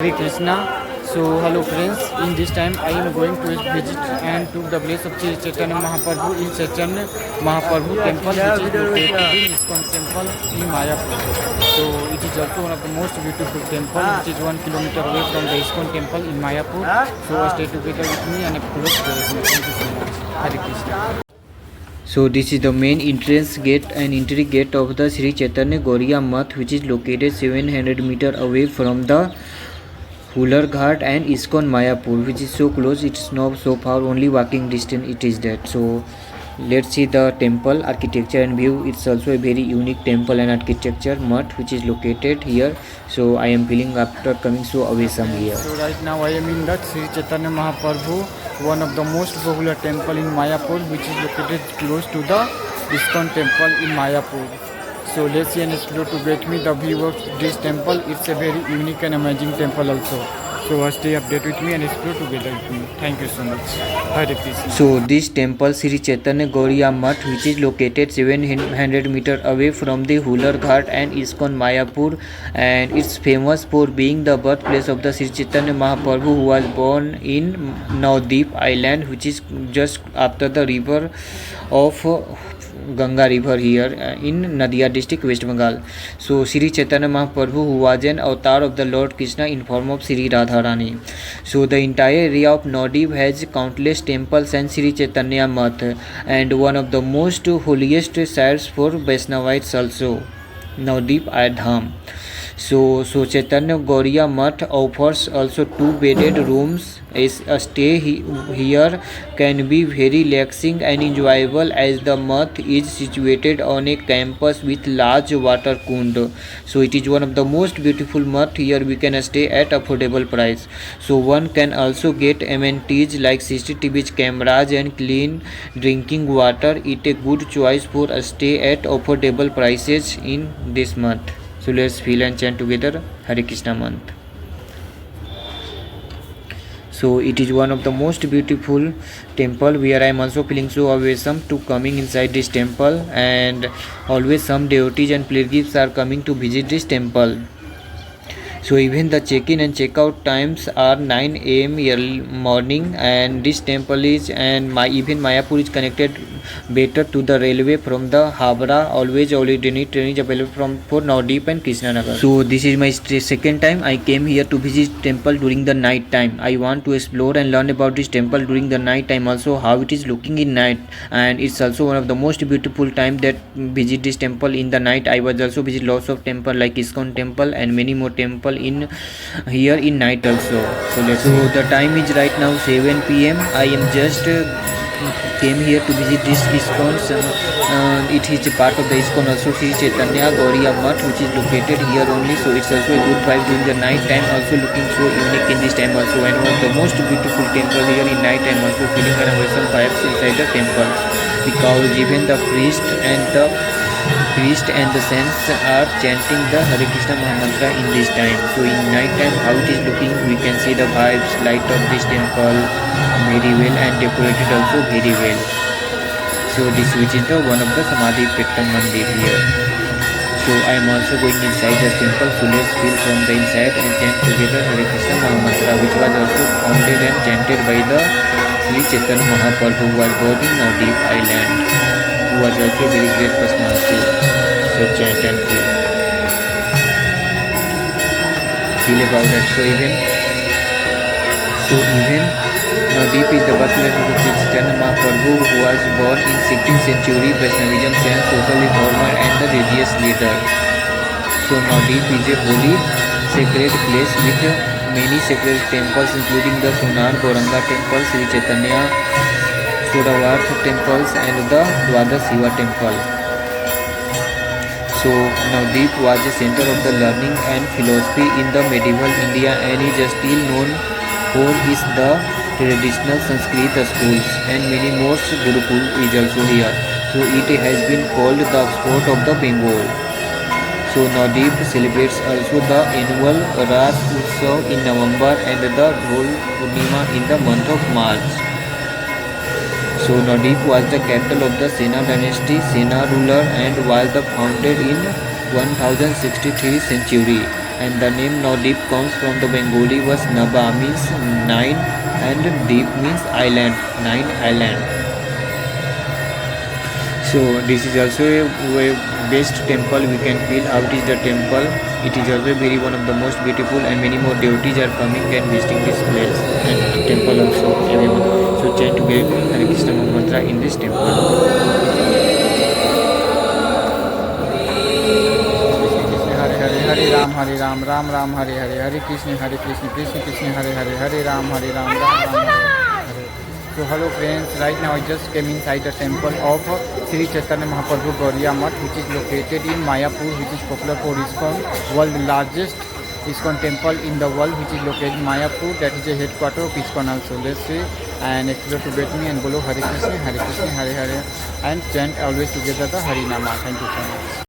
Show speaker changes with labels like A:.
A: Hare Krishna. So hello friends, in this time I am going to visit and to the place of Sri Chaitanya Mahaprabhu in Chaitanya Mahaprabhu temple, which is located in ISKCON temple in Mayapur. So it is also one of the most beautiful temple, which is 1 kilometer away from the ISKCON temple in Mayapur. So stay together with me and follow together with me. Thank you so much. Hare Krishna. So this is the main entrance gate and entry gate of the Sri Chaitanya Gauriya Math, which is located 700 meter away from the Hular Ghat and ISKCON Mayapur, which is so close. It's not so far, only walking distance it is that. So let's see the temple architecture and view. It's also a very unique temple and architecture math which is located here. So I am feeling after coming so awesome here. So right now I am in the Sri Chaitanya Mahaprabhu, one of the most popular temple in Mayapur, which is located close to the ISKCON temple in Mayapur. So let's see and explore to get me the view of this temple. It's a very unique and amazing temple also. So stay updated with me and explore together with me. Thank you so much. Hare Krishna. So this temple Sri Chaitanya Gauriya Math, which is located 700 meter away from the Hular Ghat and ISKCON Mayapur, and it's famous for being the birthplace of the Sri Chaitanya Mahaprabhu, who was born in Navdeep Island, which is just after the river of Ganga river here in Nadia district, West Bengal. So Sri Chaitanya Mahaprabhu, who was an avatar of the Lord Krishna in form of Sri Radharani. So the entire area of Navdeep has countless temples and Sri Chaitanya Math, and one of the most holiest sites for Vaishnavites also, Navdeep Dham. So Chaitanya Gauriya Math offers also 2 bedded rooms. A stay here can be very relaxing and enjoyable, as the math is situated on a campus with large water kund. So it is one of the most beautiful math. Here we can stay at affordable price. So one can also get amenities like CCTV cameras and clean drinking water. It a good choice for a stay at affordable prices in this month. So let's feel and chant together Hare Krishna month. So it is one of the most beautiful temple, where I am also feeling so awesome to coming inside this temple, and always some devotees and pilgrims are coming to visit this temple. So even the check-in and check-out times are 9 a.m. early morning, and this temple is even Mayapur is connected better to the railway from the Habra. Always train is available for Navdeep and Krishnanagar. So this is my second time I came here to visit temple during the night time. I want to explore and learn about this temple during the night time, also how it is looking in night, and it's also one of the most beautiful time that visit this temple in the night. I was also visit lots of temple like ISKCON temple and many more temple in here in night also. So the time is right now 7 p.m. I am just came here to visit this ISKCON. It is a part of the ISKCON also, Sri Chaitanya Gauriya Math, which is located here only. So it's also a good vibe during the night time, also looking so unique in this time also, and one of the most beautiful temple here in night time, also feeling an awesome vibes inside the temple, because even the priest and the saints are chanting the Hare Krishna Mahamantra in this time. So in night time how it is looking, we can see the vibes, light of this temple very well, and decorated also very well. So this which is the one of the Samadhi Pettam Mandir here. So I am also going inside the temple. So let's feel from the inside and chant together Hare Krishna Mahamantra, which was also founded and chanted by the Sri Chaitanya Mahaprabhu, who was born in Navdeep Island, who was also a very great personality. So chant and feel about that. So even Navdeep is the birthplace of the Sri Chaitanya Mahaprabhu, who was born in 16th century Vaishnavism saint, social reformer and the religious leader. So Navdeep is a holy sacred place with many sacred temples, including the Sonar Gauranga temple, Sri Chaitanya Sodavarth temples, and the Dwadas Shiva temple. So Navdeep was a center of the learning and philosophy in the medieval India, and is still known for the traditional Sanskrit schools, and many more. Gurukul is also here. So it has been called the Oxford of the Bengal. So Navdeep celebrates also the annual Ras Utsav in November and the Dhol Purnima in the month of March. So Navdeep was the capital of the Sena dynasty, Sena ruler, and was founded in 1063 century.
B: And the name Navdeep comes from the Bengali was Naba means 9 and Deep means island, 9 island. So this is also a best temple we can feel how it is the temple. It is also very one of the most beautiful, and many more devotees are coming and visiting this place and temple also everyone. So chant together Hare Krishna mantra in this temple.
A: Hare Ram Ram Ram Hare Hare Hare Krishna Krishna Krishna Hare Hare Hare Ram Ram Ram Hare. So hello friends, right now I just came inside the temple of Sri Chaitanya Mahaprabhu Gauriya Math, which is located in Mayapur, which is popular for ISKCON, world largest ISKCON temple in the world, which is located in Mayapur. That is the headquarter of ISKCON also. Let's see and explore to get me and bolo Hare Krishna Hare Hare, and chant always together the Hari Nama. Thank you so much.